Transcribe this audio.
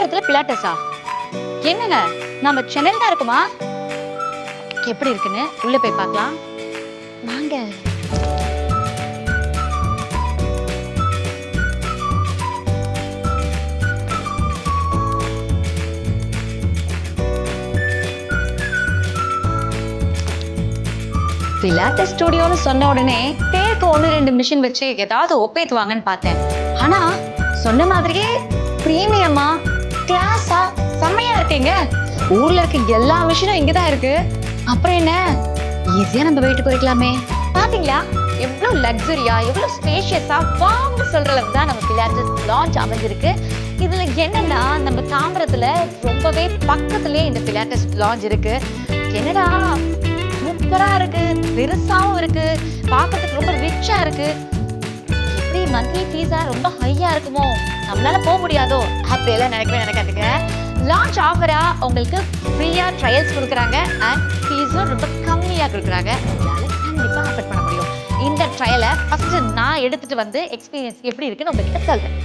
தாம்பரத்துல பிலாட்டஸா? என்னங்க நம்ம சென்னையில் தான் இருக்குமா? எப்படி இருக்குன்னு உள்ள போய் பார்க்கலாம் வாங்க. பிலாட்டஸ் ஸ்டுடியோன்னு சொன்ன உடனே பேருக்கு 1-2 மிஷின் வச்சு ஏதாவது ஒப்பேத்துவாங்கன்னு பார்த்தேன். ஆனா சொன்ன மாதிரியே பிரீமியமா கிளாஸா செம்மையா இருக்கீங்க. ஊர்ல இருக்க எல்லா மிஷினும் இங்கதான் இருக்கு. அப்புறம் என்ன, ஈஸியா நம்ம வீட்டுக்கு போய்க்கலாமே. பாத்தீங்களா எவ்வளவு லக்ஸரியா, எவ்வளவு ஸ்பேஷியஸா வாங்க சொல்ற அளவுக்கு தான் நம்ம பிலாட்டஸ் லான்ச் அமைஞ்சிருக்கு. இதுல என்னன்னா, நம்ம தாம்பரத்துல ரொம்பவே பக்கத்துலயே இந்த பிலாட்டஸ் லான்ச் இருக்கு. என்னடா சூப்பரா இருக்கு, பெருசாவும் இருக்கு, பார்க்கறதுக்கு ரொம்ப ரிச்சா இருக்கு. எப்படி மந்த்லி ஃபீஸா ரொம்ப ஹையா இருக்குமோ, நம்மளால போக முடியாதோ அப்படியெல்லாம் நினைக்காதுங்க. லான்ச் ஆஃபரா உங்களுக்கு ஃப்ரீயா ட்ரையல்ஸ் கொடுக்குறாங்க அண்ட் ஃபீஸும் ரொம்ப கம்மியா கொடுக்குறாங்க. உங்களால கண்டிப்பா அஃபோர்ட் பண்ண முடியும். இந்த ட்ரையலை ஃபர்ஸ்ட் நான் எடுத்துட்டு வந்து எக்ஸ்பீரியன்ஸ் எப்படி இருக்குன்னு உங்ககிட்ட சொல்றேன்.